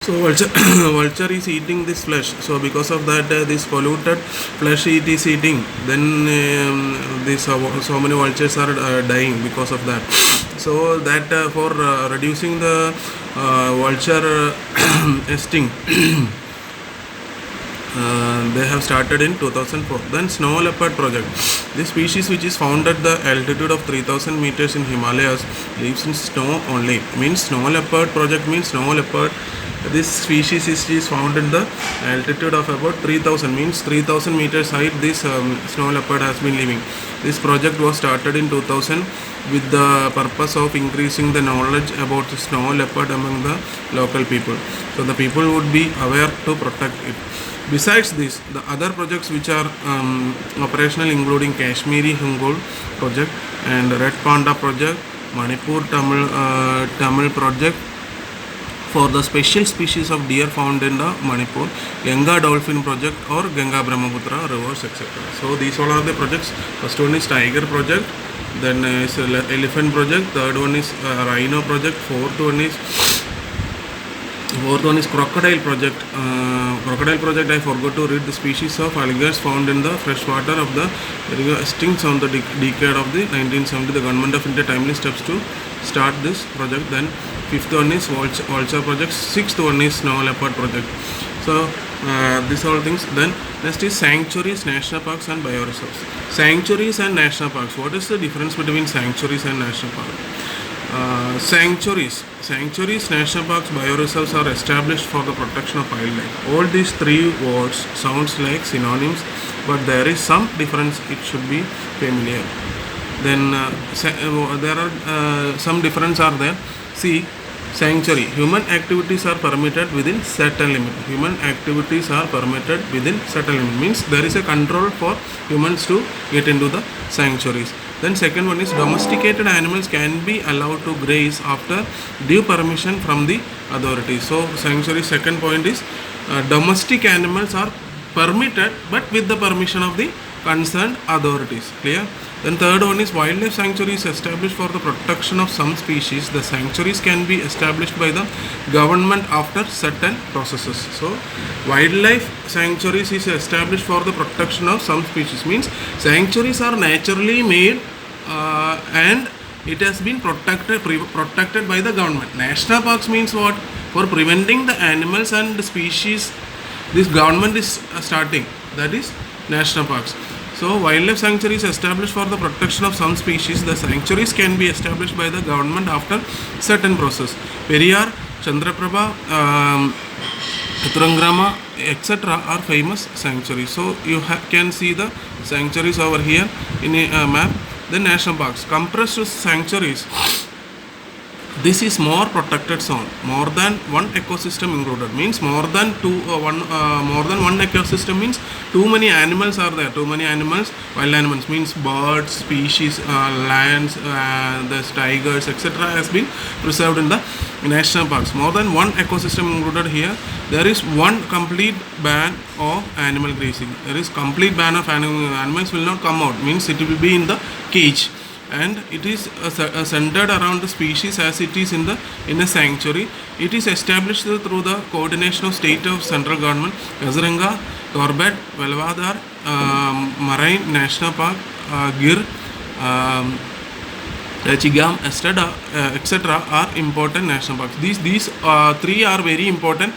So vulture, vulture is eating this flesh. So because of that, this polluted flesh it is eating. Then this so many vultures are dying because of that. So that for reducing the vulture extinct. They have started in 2004. Then snow leopard project. This species, which is found at the altitude of 3000 meters in Himalayas, lives in snow only. Means snow leopard project means snow leopard. This species is found in the altitude of about 3000, means 3000 meters height. This snow leopard has been living. This project was started in 2000 with the purpose of increasing the knowledge about the snow leopard among the local people. So the people would be aware to protect it. Besides this, the other projects which are operational, including Kashmiri Hungul project and Red Panda project, Manipur Tamil project for the special species of deer found in the Manipur, Ganga Dolphin project or Ganga Brahmaputra rivers, etc. So these all are the projects. First one is Tiger project, then is Elephant project, third one is Rhino project, fourth one is Crocodile project. Crocodile project, I forgot to read the species of alligators found in the freshwater of the extinct on the decade of the 1970. The government of India timely steps to start this project. Then fifth one is vulture project, sixth one is snow leopard project. So these all things. Then next is sanctuaries, national parks and bioreserves. Sanctuaries and national parks. What is the difference between sanctuaries and national parks? Sanctuaries, national parks, bioreserves are established for the protection of wildlife. All these three words sounds like synonyms, but there is some difference. It should be familiar. Then there are some difference are there. See, sanctuary, human activities are permitted within certain limit. Human activities are permitted within certain limit, means there is a control for humans to get into the sanctuaries. Then second one is domesticated animals can be allowed to graze after due permission from the authorities. So sanctuary second point is domestic animals are permitted but with the permission of the concerned authorities. Clear? Then third one is wildlife sanctuaries established for the protection of some species. The sanctuaries can be established by the government after certain processes. So wildlife sanctuaries is established for the protection of some species, means sanctuaries are naturally made and it has been protected by the government. National parks means what? For preventing the animals and the species this government is starting, that is national parks. So wildlife sanctuaries established for the protection of some species. The sanctuaries can be established by the government after certain process. Periyar, Chandraprabha, Uttarangrama, etc. are famous sanctuaries. So you can see the sanctuaries over here in a map. The national parks, compressed sanctuaries. This is more protected zone, more than one ecosystem included, means more than one ecosystem means too many animals are there. Too many animals, wild animals means birds, species, lions, the tigers, etc. has been preserved in the national parks. More than one ecosystem included here. There is one complete ban of animal grazing. There is complete ban of animals will not come out, means it will be in the cage. And it is centered around the species as it is in a sanctuary. It is established through the coordination of state of central government. Kaziranga, Corbett, Velvadar, Marine National Park, Gir, Chigam, etc. are important national parks. These three are very important.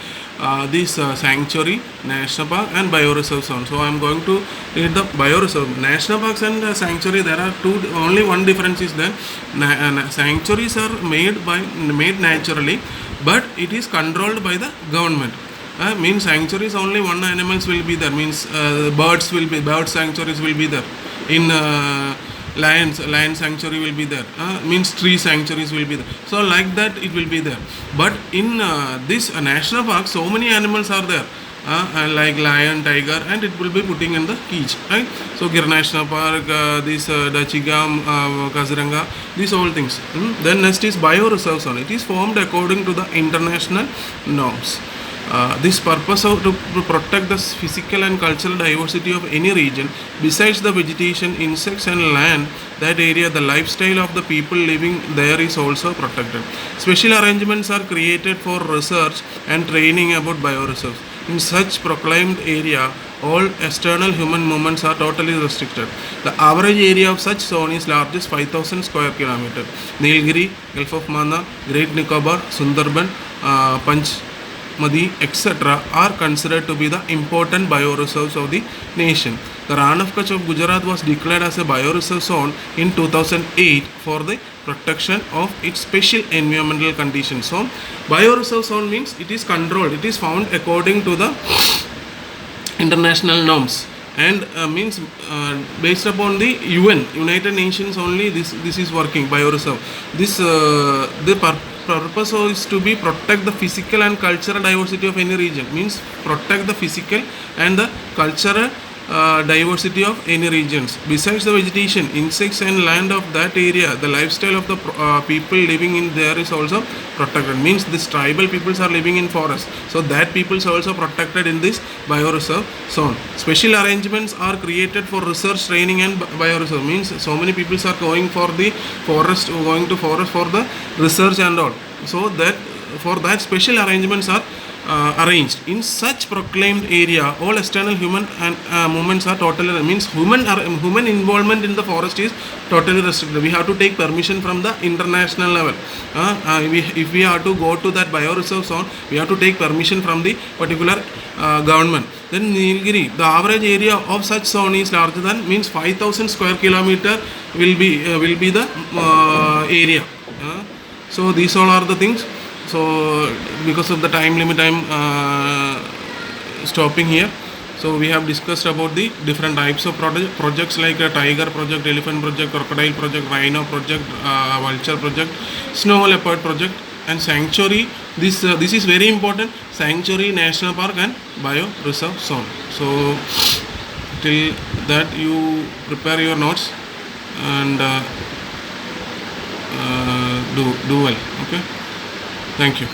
This sanctuary, national park and bioreserve zone. So I am going to read the bioreserve. National parks and sanctuary, there are only one difference is that sanctuaries are made naturally, but it is controlled by the government. Means sanctuaries only one animals will be there, means bird sanctuaries will be there. In lion sanctuary will be there, means tree sanctuaries will be there. So like that it will be there. But in this national park, so many animals are there, like lion, tiger, and it will be putting in the cage, right? So Gir National Park, this Dachigam, Kaziranga, these all things. Then next is bioreserve zone. It is formed according to the international norms. This purpose of to protect the physical and cultural diversity of any region. Besides the vegetation, insects and land, that area, the lifestyle of the people living there is also protected. Special arrangements are created for research and training about bioreserves. In such proclaimed area, all external human movements are totally restricted. The average area of such zone is largest 5,000 square kilometer. Nilgiri, Gulf of Mannar, Great Nicobar, Sundarban, Panchmadi, etc. are considered to be the important bioreserves of the nation. The Ran of Kutch of Gujarat was declared as a bioreserve zone in 2008 for the protection of its special environmental conditions. So, bioreserve zone means it is controlled, it is found according to the international norms, and means based upon the United Nations only. This is working bioreserve. This the purpose is to be protect the physical and cultural diversity of any region, means protect the physical and the cultural diversity of any regions. Besides the vegetation, insects and land of that area, the lifestyle of the people living in there is also protected. Means this tribal peoples are living in forest, so that peoples are also protected in this bioreserve zone. Special arrangements are created for research, training and bioreserve. Means so many peoples are going for the forest, going to forest for the research and all. So that for that special arrangements are arranged. In such proclaimed area, all external human and movements are totally, means human involvement in the forest is totally restricted. We have to take permission from the international level. If we have to go to that bioreserve zone, we have to take permission from the particular government. Then Nilgiri, the average area of such zone is larger than, means 5,000 square kilometer will be the area. So these all are the things. So because of the time limit, I am stopping here. So we have discussed about the different types of projects like a tiger project, elephant project, crocodile project, rhino project, vulture project, snow leopard project, and sanctuary. This is very important: sanctuary, national park, and bioreserve zone. So till that you prepare your notes and do well. Okay. Thank you.